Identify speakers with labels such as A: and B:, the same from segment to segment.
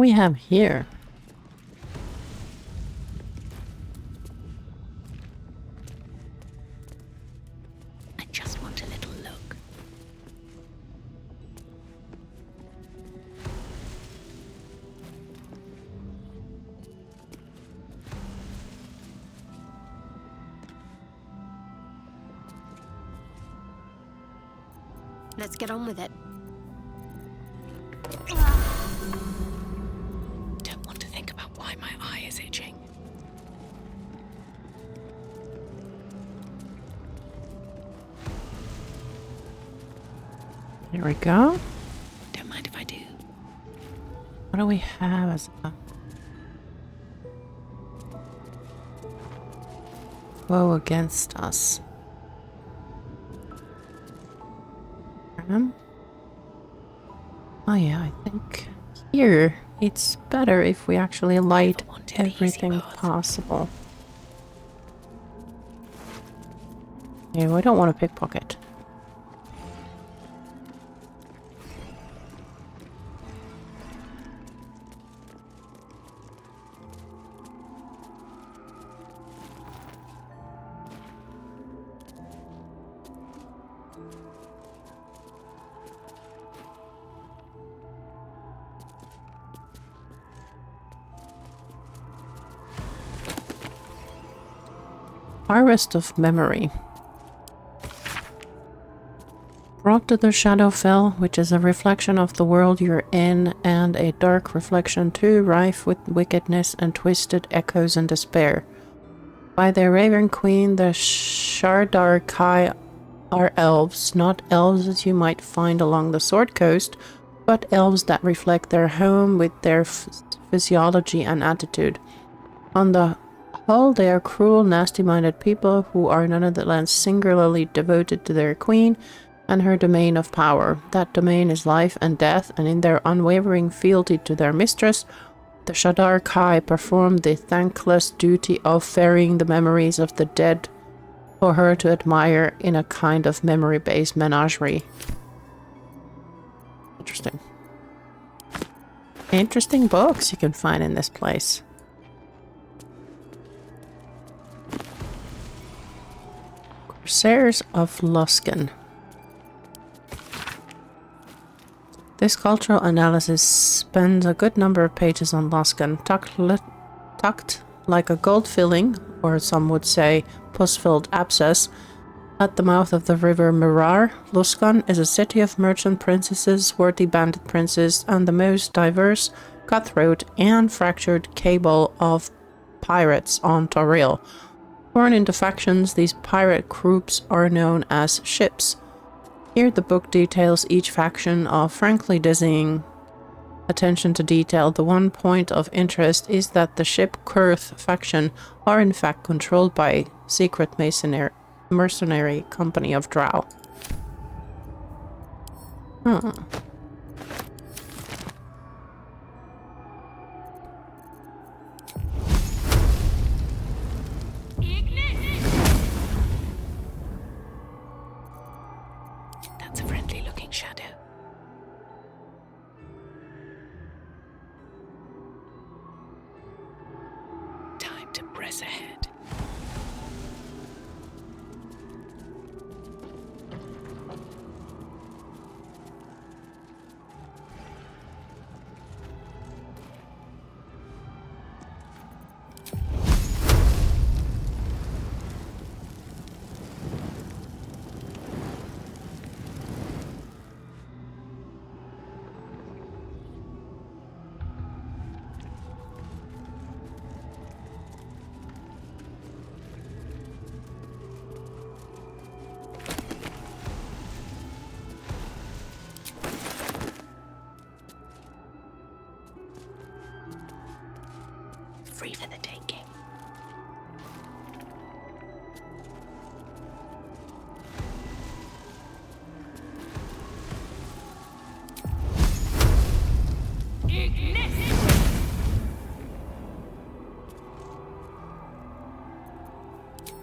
A: we have here?
B: I just want a little look. Let's get on with it. Don't want to think about why my eye is itching.
A: Here we go.
B: Don't mind if I do.
A: What do we have as a foe against us? Oh yeah, I think here it's better if we actually light everything possible. Yeah, we don't want to pickpocket. Harvest of Memory. Brought to the Shadowfell, which is a reflection of the world you're in, and a dark reflection too, rife with wickedness and twisted echoes and despair. By the Raven Queen, the Shardar Kai are elves, not elves as you might find along the Sword Coast, but elves that reflect their home with their physiology and attitude. On the whole, they are cruel, nasty-minded people who are nonetheless singularly devoted to their queen and her domain of power. That domain is life and death, and in their unwavering fealty to their mistress, the Shadar Kai perform the thankless duty of ferrying the memories of the dead for her to admire in a kind of memory-based menagerie. Interesting. Interesting books you can find in this place. Corsairs of Luskan. This cultural analysis spends a good number of pages on Luskan, tucked like a gold filling, or some would say pus-filled abscess, at the mouth of the river Mirar. Luskan is a city of merchant princesses, swarthy bandit princes, and the most diverse, cutthroat, and fractured cabal of pirates on Toril. Torn into factions, these pirate groups are known as ships. Here the book details each faction of frankly dizzying attention to detail. The one point of interest is that the ship Kurth faction are in fact controlled by secret mercenary company of Drow. Huh.
B: That's a friendly looking shadow. Time to press ahead. Free for the taking.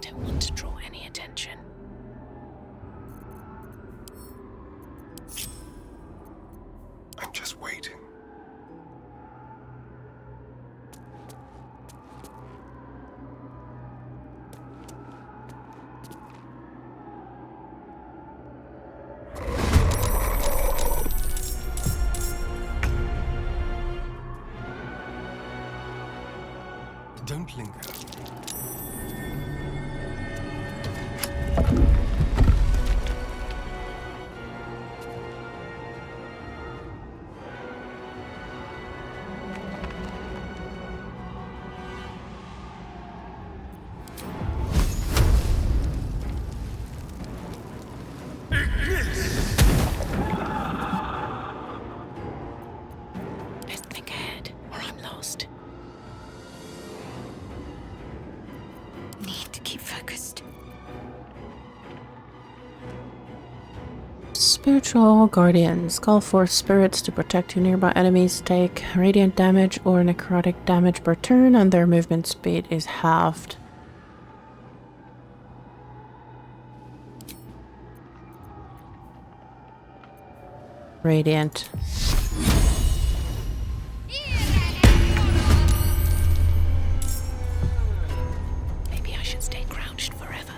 B: Don't want to draw any attention.
C: I'm just waiting. won't linger.
B: Let's think ahead, or I'm lost. Need to keep focused.
A: Spiritual Guardians. Call forth spirits to protect you. Nearby enemies take radiant damage or necrotic damage per turn, and their movement speed is halved. Radiant.
B: Maybe I should stay crouched forever.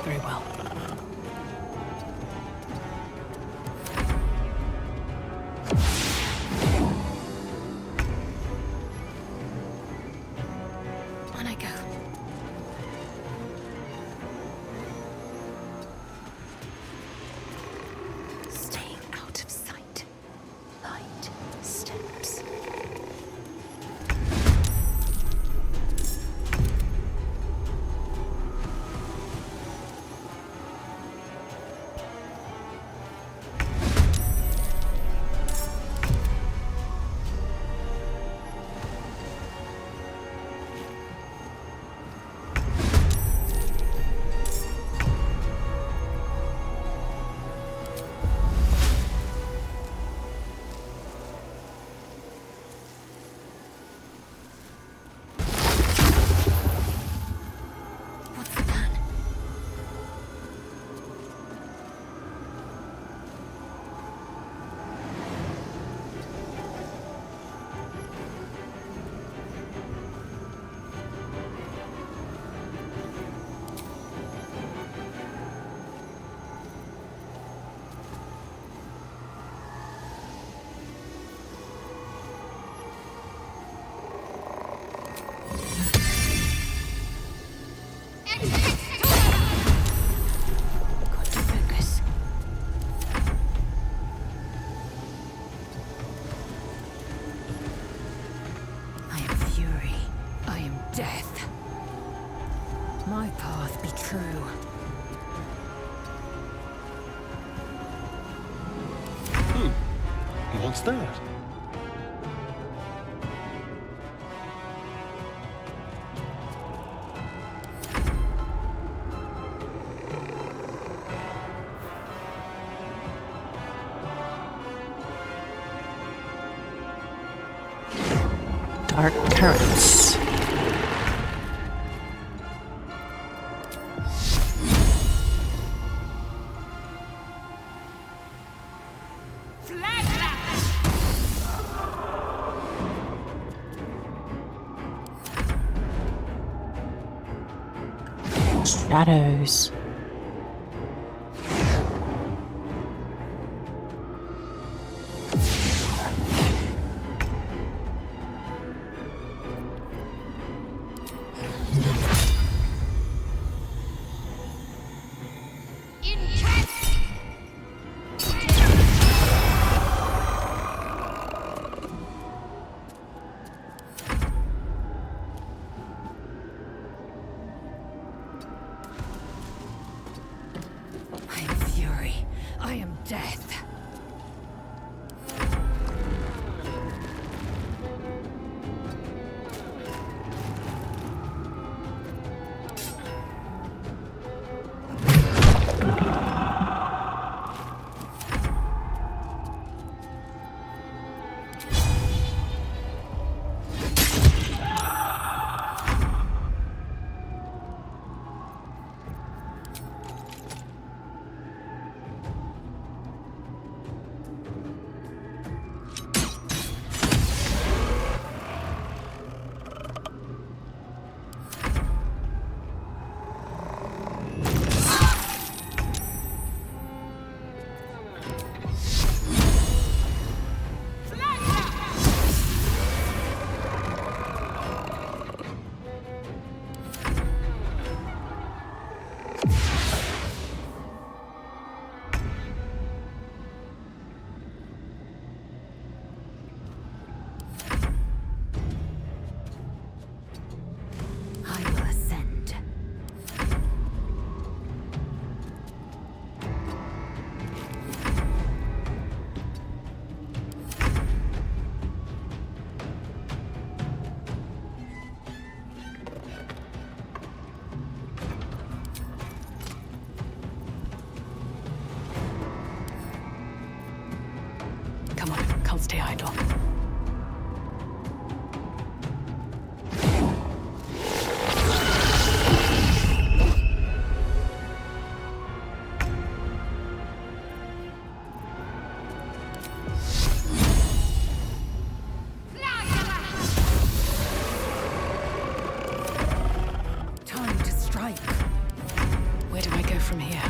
B: Very well. On I go. Staying out of sight. Light steps. What's the plan? Got to focus. I am fury. I am death. My path be true.
C: What's that?
A: Dark currents. Shadows.
B: I am fury. I am death. Can't stay idle. Time to strike. Where do I go from here?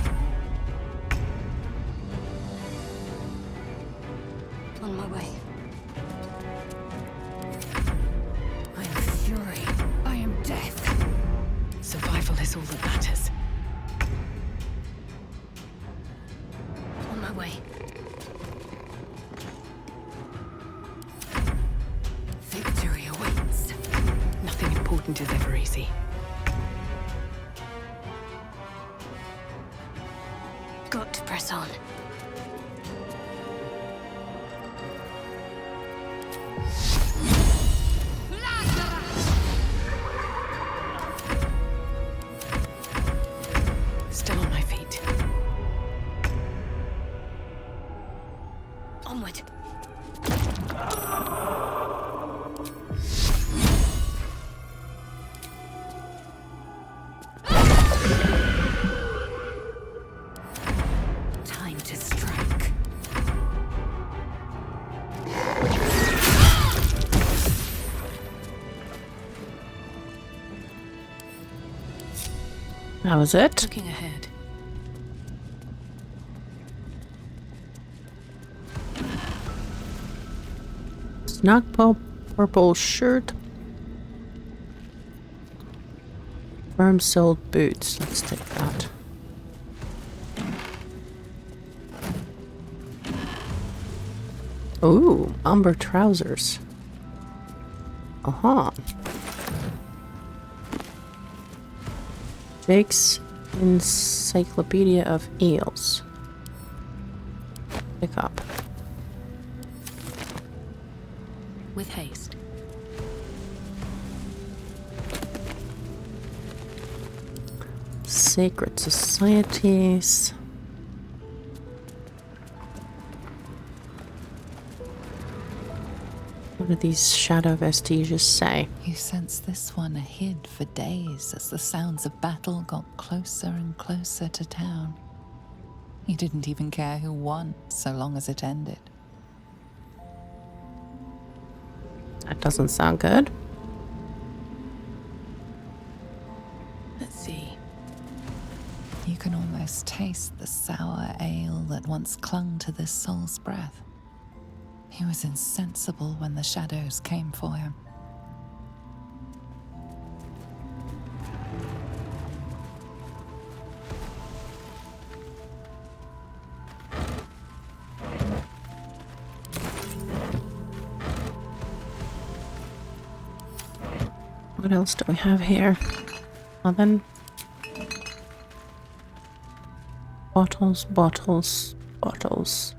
C: On my way.
B: I am fury. I am death. Survival is all that matters.
C: On my way.
B: Victory awaits. Nothing important is ever easy.
C: Got to press on.
B: Still on my feet.
C: Onward.
B: Time to strike.
A: That was it.
B: Looking ahead.
A: Snug purple shirt. Firm-soled boots. Let's take that. Ooh, umber trousers. Uh-huh. Jake's Encyclopedia of Eels. Pick up.
B: With haste.
A: Sacred societies. What do these shadow vestiges say?
D: You sense this one hid for days as the sounds of battle got closer and closer to town. You didn't even care who won, so long as it ended.
A: That doesn't sound good.
B: Let's see.
D: You can almost taste the sour ale that once clung to this soul's breath. He was insensible when the shadows came for him.
A: What else do we have here? Nothing. Bottles, bottles, bottles.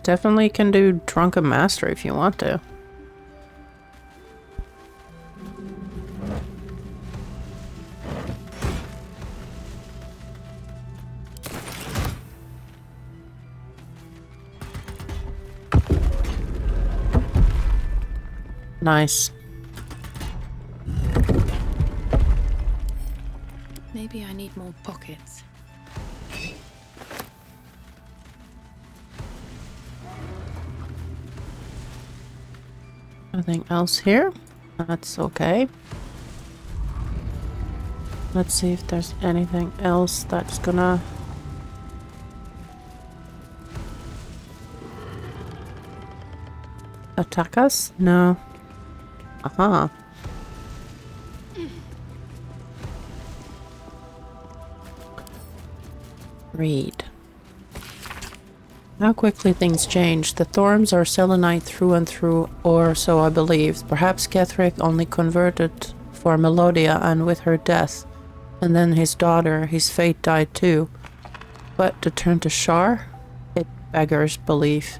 A: Definitely can do Drunken Master if you want to. Nice.
B: Maybe I need more pockets.
A: Nothing else here? That's okay. Let's see if there's anything else that's gonna... attack us? No. Aha. Read. How quickly things change. The Thorms are Selunite through and through, or so I believe. Perhaps Ketheric only converted for Melodia, and with her death, and then his daughter, his fate died too. But to turn to Shar, it beggars belief.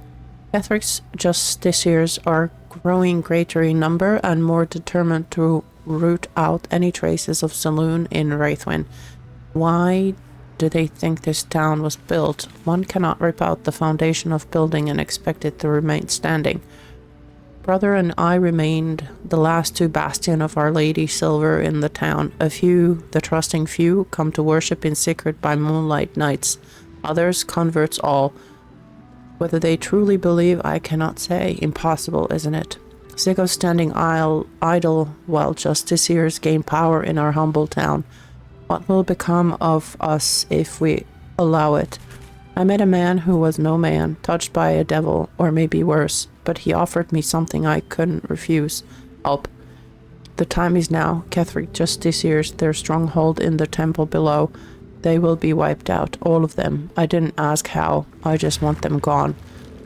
A: Catheric's justiciars are growing greater in number and more determined to root out any traces of Selûne in Wraithwyn. Why do they think this town was built? One cannot rip out the foundation of building and expect it to remain standing. Brother and I remained the last two bastion of Our Lady Silver in the town. A few, the trusting few, come to worship in secret by moonlight nights. Others, converts all. Whether they truly believe, I cannot say. Impossible, isn't it? Sick of standing idle while justiciars gain power in our humble town. What will become of us if we allow it? I met a man who was no man, touched by a devil, or maybe worse, but he offered me something I couldn't refuse. Help. The time is now. Catholic justiciars, their stronghold in the temple below. They will be wiped out, all of them. I didn't ask how. I just want them gone.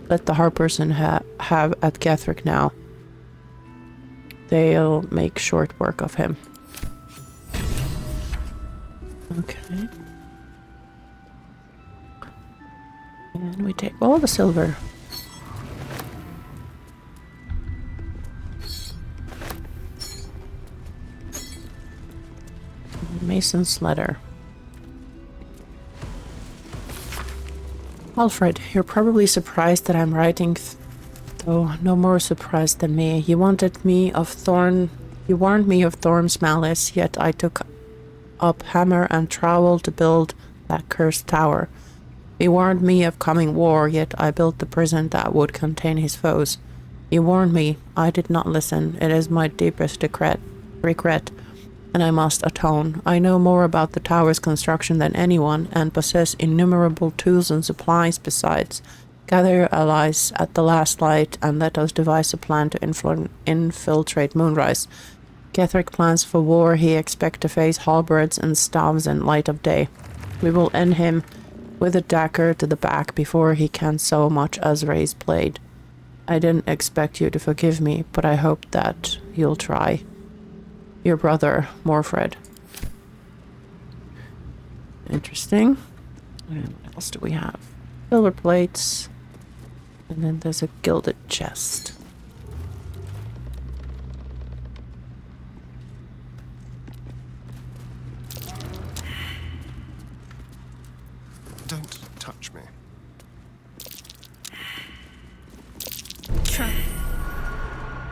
A: Let the Harperson have at Catherick now. They'll make short work of him. Okay. And we take all the silver. Mason's letter. Alfred, you're probably surprised that I'm writing, though no more surprised than me. You warned me of Thorm's malice, yet I took up hammer and trowel to build that cursed tower. You warned me of coming war, yet I built the prison that would contain his foes. You warned me. I did not listen. It is my deepest regret, and I must atone. I know more about the tower's construction than anyone, and possess innumerable tools and supplies besides. Gather your allies at the last light, and let us devise a plan to infiltrate Moonrise. Catherick plans for war. He expects to face halberds and staves in light of day. We will end him with a dagger to the back before he can so much as raise blade. I didn't expect you to forgive me, but I hope that you'll try. Your brother, Morfred. Interesting. And what else do we have? Silver plates. And then there's a gilded chest.
E: Don't touch me.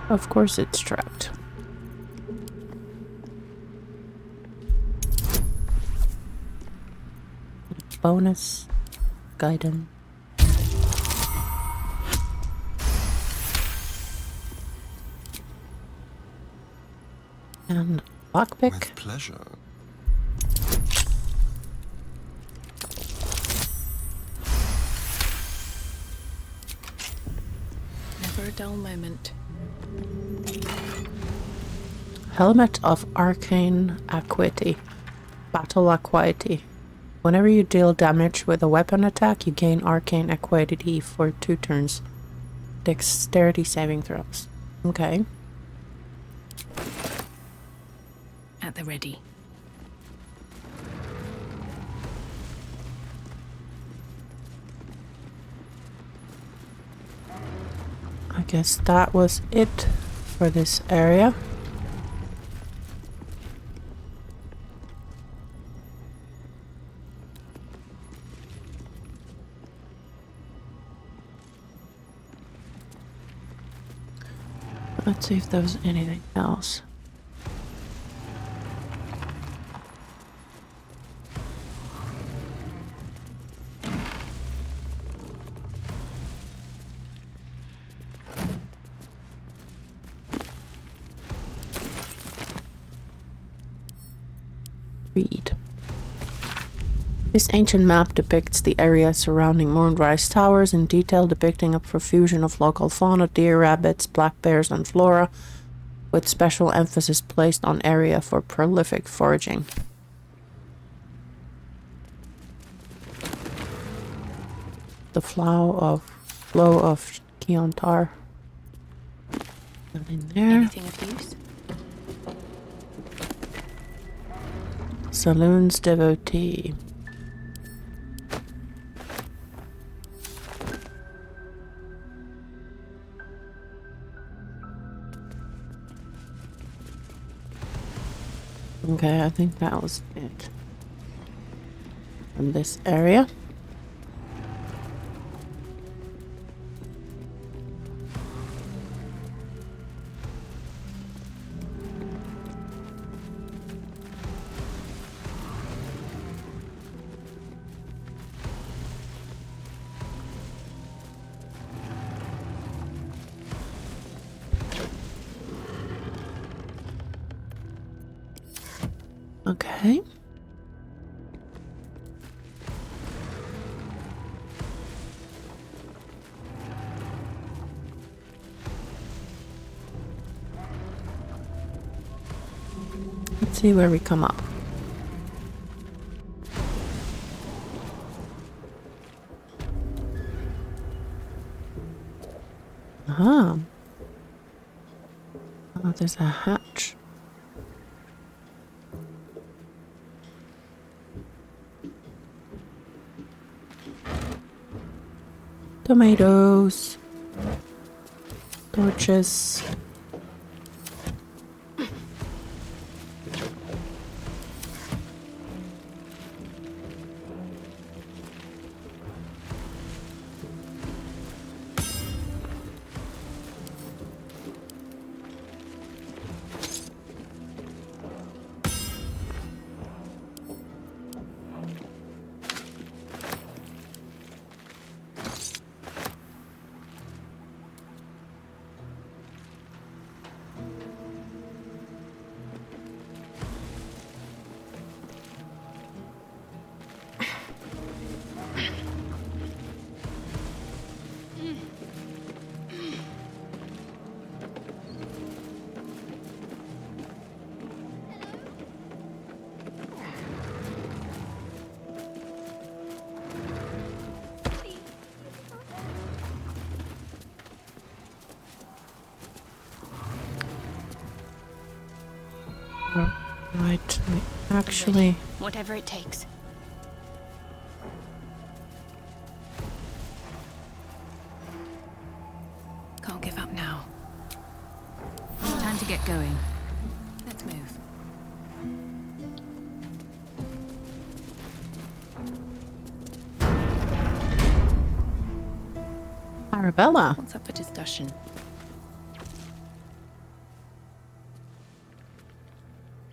A: Of course it's trapped. Bonus. Guidance. And lockpick.
E: With pleasure.
B: Never a dull moment.
A: Helmet of Arcane Acuity. Battle Acuity. Whenever you deal damage with a weapon attack, you gain Arcane Acuity for 2 turns. Dexterity saving throws. Okay.
B: At the ready.
A: I guess that was it for this area. Let's see if there was anything else. Read. This ancient map depicts the area surrounding Moonrise Towers in detail, depicting a profusion of local fauna, deer, rabbits, black bears, and flora, with special emphasis placed on area for prolific foraging. The flow of Keontar. Nothing there.
B: Anything of use?
A: Selûne's devotee. Okay, I think that was it. From this area. Okay. Let's see where we come up. Oh, there's a hatch. Tomatoes. Torches. Right, actually...
C: Whatever it takes.
B: Can't give up now. Time to get going. Let's move.
A: Arabella.
B: What's up for discussion?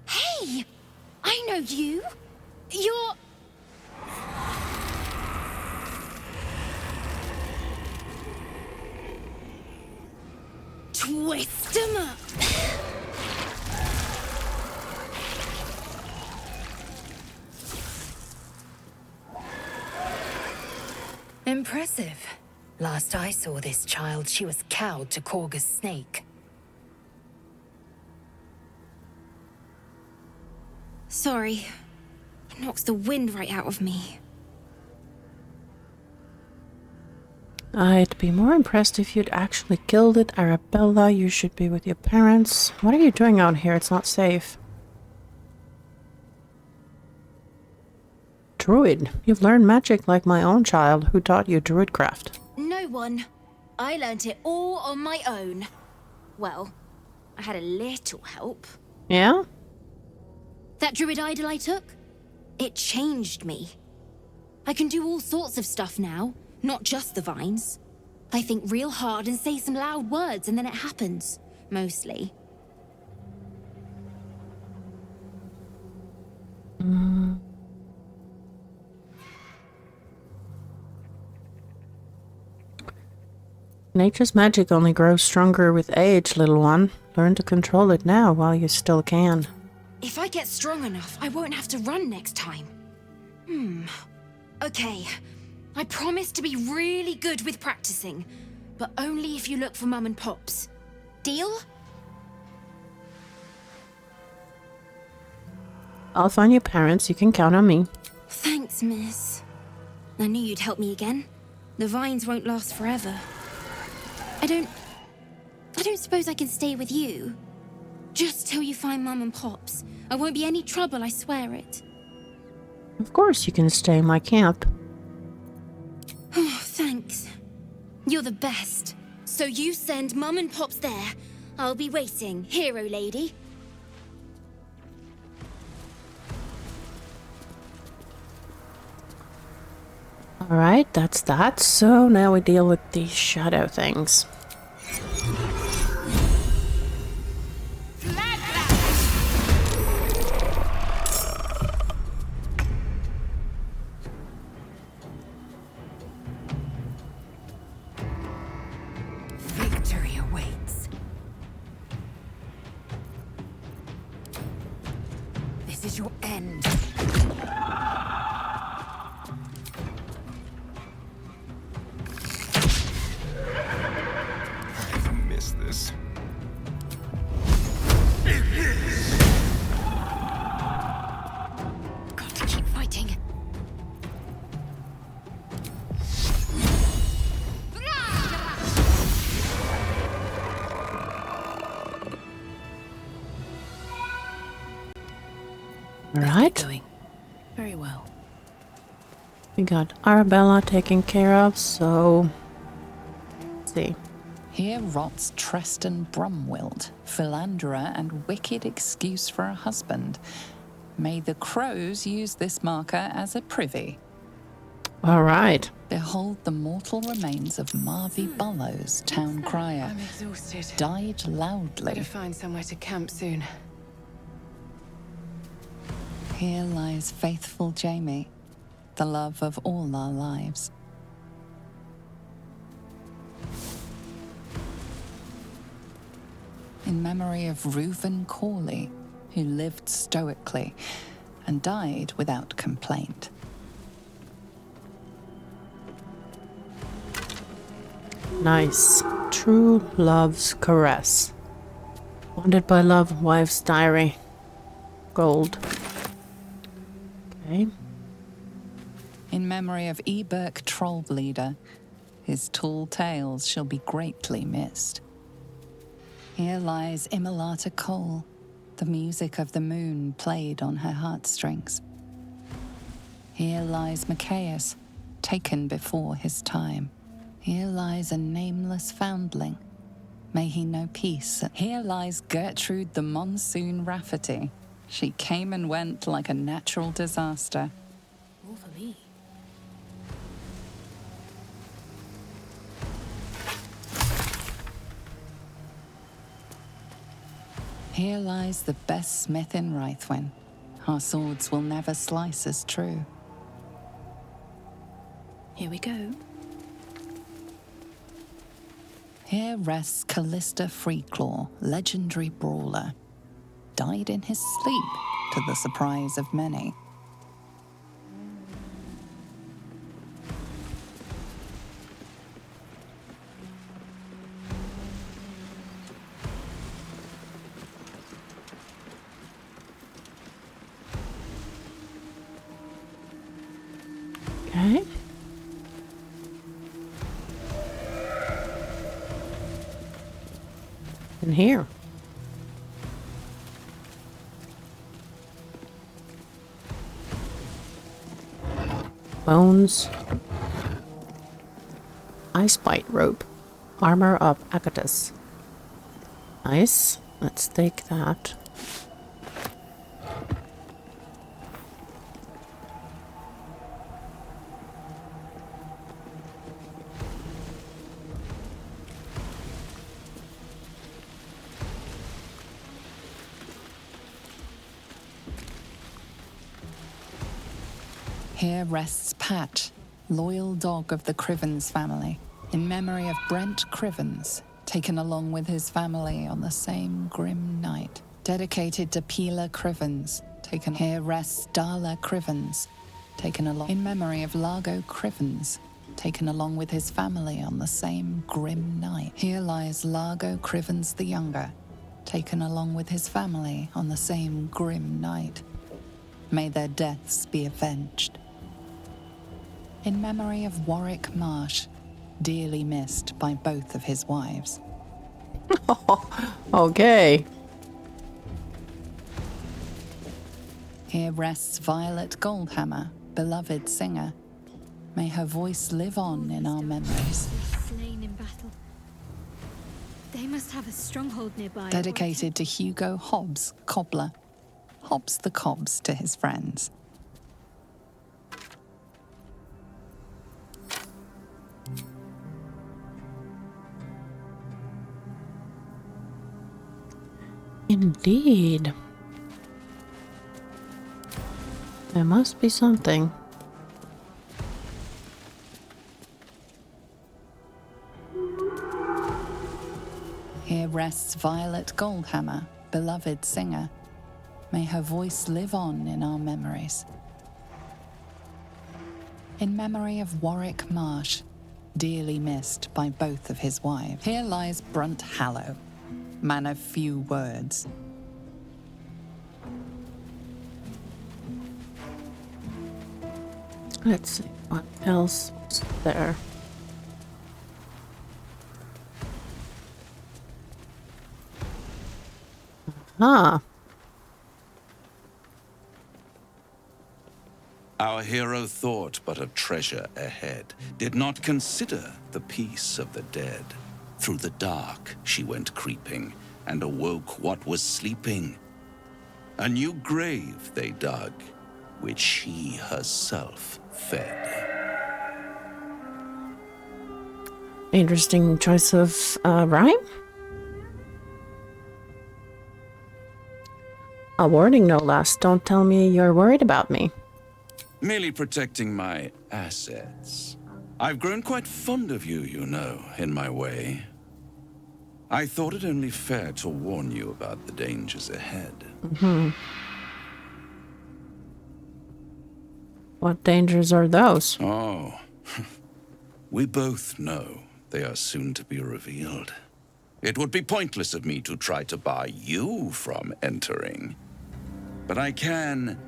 C: Hey! I know you! You're... Twist 'em up!
B: Impressive. Last I saw this child, she was cowed to Korga's snake.
C: Sorry. It knocks the wind right out of me.
A: I'd be more impressed if you'd actually killed it. Arabella, you should be with your parents. What are you doing out here? It's not safe. Druid. You've learned magic like my own child. Who taught you druidcraft?
C: No one. I learnt it all on my own. Well, I had a little help.
A: Yeah?
C: That druid idol I took, it changed me. I can do all sorts of stuff now, not just the vines. I think real hard and say some loud words and then it happens, mostly.
A: Nature's magic only grows stronger with age, little one. Learn to control it now while you still can.
C: If I get strong enough, I won't have to run next time. Okay. I promise to be really good with practicing, but only if you look for Mum and Pops. Deal?
A: I'll find your parents. You can count on me.
C: Thanks, miss. I knew you'd help me again. The vines won't last forever. I don't suppose I can stay with you. Just till you find Mum and Pops. I won't be any trouble, I swear it.
A: Of course you can stay in my camp.
C: Oh, thanks. You're the best. So you send Mum and Pops there. I'll be waiting, hero lady.
A: Alright, that's that. So now we deal with these shadow things.
B: Victory awaits. This is your end.
E: Missed this.
C: Got to keep fighting.
A: Alright.
B: Going. Very well.
A: We got Arabella taken care of, so let's see.
D: Here rots Treston Brumwilt, philanderer and wicked excuse for a husband. May the crows use this marker as a privy.
A: Alright.
D: Behold the mortal remains of Marvy Bullows, town crier.
B: I'm exhausted.
D: Died loudly.
B: Better find somewhere to camp soon.
D: Here lies faithful Jamie, the love of all our lives. In memory of Reuven Corley, who lived stoically and died without complaint.
A: Nice. True love's caress. Wanted by love, wife's diary. Gold. Okay.
D: In memory of Eberk Trollbleeder, his tall tales shall be greatly missed. Here lies Immolata Cole, the music of the moon played on her heartstrings. Here lies Macias, taken before his time. Here lies a nameless foundling. May he know peace. Here lies Gertrude the Monsoon Rafferty. She came and went like a natural disaster.
B: All for me.
D: Here lies the best smith in Rythwin. Our swords will never slice as true.
B: Here we go.
D: Here rests Callista Freeclaw, legendary brawler. Died in his sleep, to the surprise of many.
A: Okay. In here. Bones. Ice bite rope. Armor of Akatus. Nice. Let's take that.
D: Here rests Pat, loyal dog of the Crivens family, in memory of Brent Crivens, taken along with his family on the same grim night. Dedicated to Pela Crivens, taken. Here rests Darla Crivens, taken along in memory of Largo Crivens, taken along with his family on the same grim night. Here lies Largo Crivens the Younger, taken along with his family on the same grim night. May their deaths be avenged. In memory of Warwick Marsh, dearly missed by both of his wives.
A: Okay.
D: Here rests Violet Goldhammer, beloved singer. May her voice live on in our memories.
C: Slain in battle. They must have a stronghold nearby.
D: Dedicated to Hugo Hobbs, cobbler. Hobbs the Cobbs to his friends.
A: Indeed. There must be something.
D: Here rests Violet Goldhammer, beloved singer. May her voice live on in our memories. In memory of Warwick Marsh, dearly missed by both of his wives. Here lies Brunt Hallow, man of few words.
A: Let's see what else is there. Huh.
E: Our hero thought but of treasure ahead, did not consider the peace of the dead. Through the dark she went creeping, and awoke what was sleeping. A new grave they dug, which she herself fed.
A: Interesting choice of rhyme. A warning, no less. Don't tell me you're worried about me.
E: Merely protecting my assets. I've grown quite fond of you, you know, in my way. I thought it only fair to warn you about the dangers ahead.
A: Mm-hmm. What dangers are those?
E: Oh, we both know they are soon to be revealed. It would be pointless of me to try to bar you from entering. But I can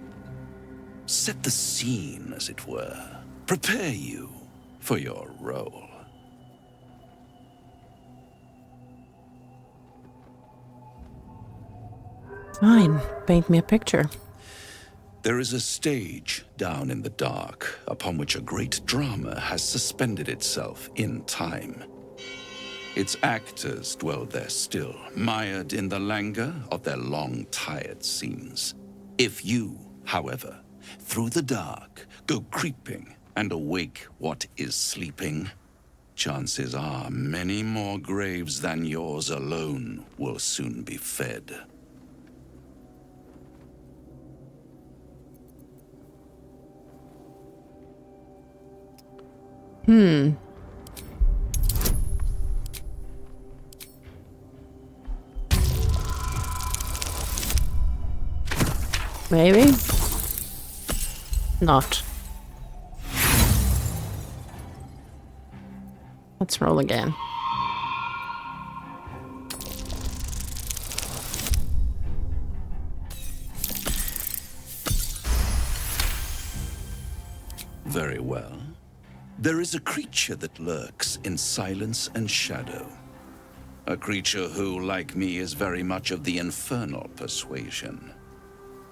E: set the scene, as it were. Prepare you for your role.
A: Fine. Paint me a picture.
E: There is a stage down in the dark upon which a great drama has suspended itself in time. Its actors dwell there still, mired in the languor of their long-tired scenes. If you, however, through the dark, go creeping and awake what is sleeping, chances are many more graves than yours alone will soon be fed.
A: Maybe? Not. Let's roll again.
E: Very well. There is a creature that lurks in silence and shadow. A creature who, like me, is very much of the infernal persuasion.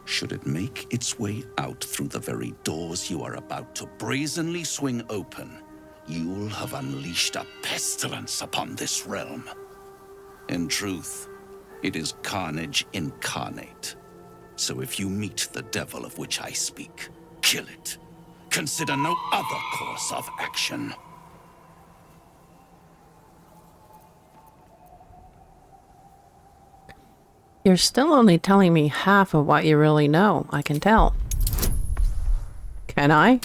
E: Should it make its way out through the very doors you are about to brazenly swing open, you'll have unleashed a pestilence upon this realm. In truth, it is carnage incarnate. So if you meet the devil of which I speak, kill it. Consider no other course of action.
A: You're still only telling me half of what you really know, I can tell. Can I?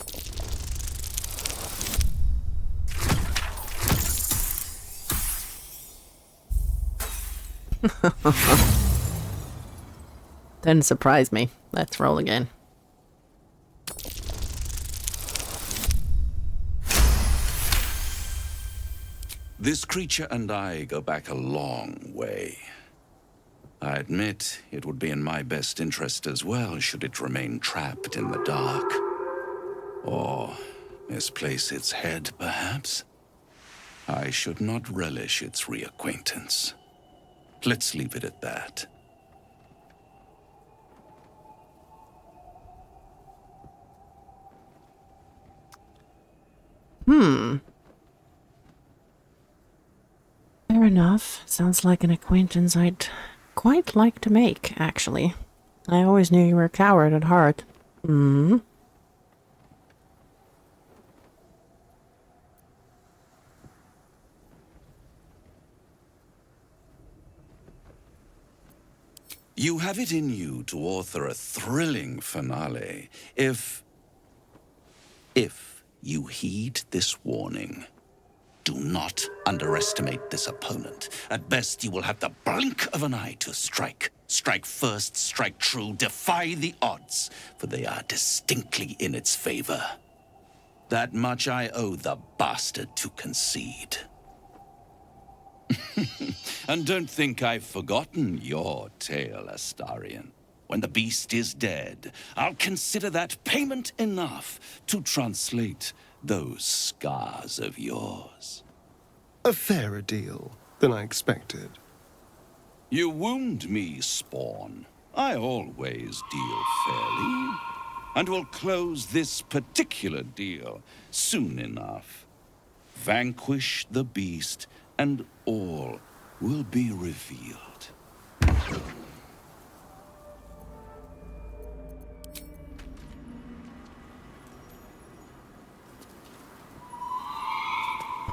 A: Didn't surprise me. Let's roll again.
E: This creature and I go back a long way. I admit it would be in my best interest as well should it remain trapped in the dark. Or misplace its head, perhaps. I should not relish its reacquaintance. Let's leave it at that.
A: Fair enough. Sounds like an acquaintance I'd quite like to make, actually. I always knew you were a coward at heart.
E: You have it in you to author a thrilling finale if you heed this warning. Do not underestimate this opponent. At best, you will have the blink of an eye to strike. Strike first, strike true, defy the odds, for they are distinctly in its favor. That much I owe the bastard to concede. And don't think I've forgotten your tale, Astarion. When the beast is dead, I'll consider that payment enough to translate those scars of yours.
F: A fairer deal than I expected.
E: You wound me, Spawn. I always deal fairly. And will close this particular deal soon enough. Vanquish the beast, and all will be revealed.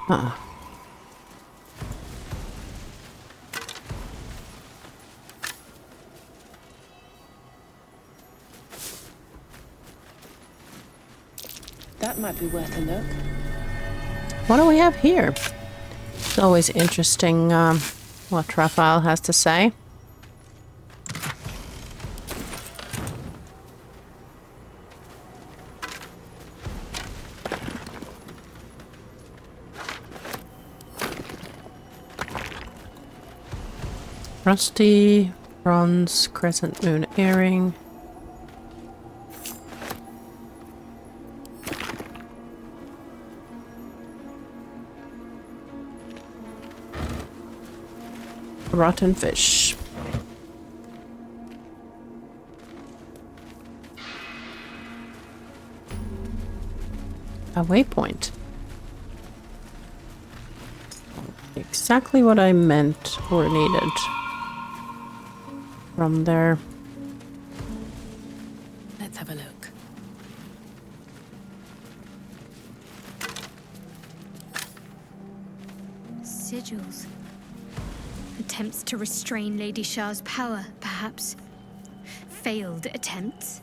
A: Huh.
G: That might be worth a look.
A: What do we have here? It's always interesting what Raphael has to say. Rusty, bronze, crescent moon earring. Rotten fish. A waypoint. Exactly what I meant or needed. From there.
B: Let's have a look.
H: Sigils. Attempts to restrain Lady Shah's power, perhaps. Failed attempts.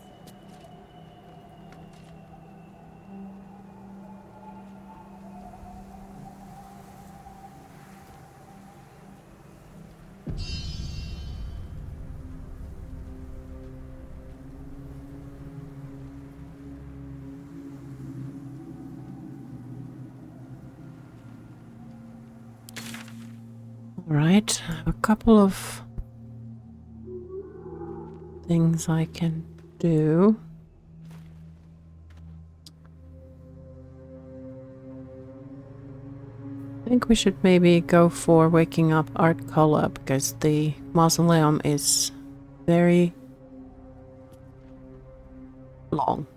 A: Right, a couple of things I can do. I think we should maybe go for waking up Art Cola because the mausoleum is very long.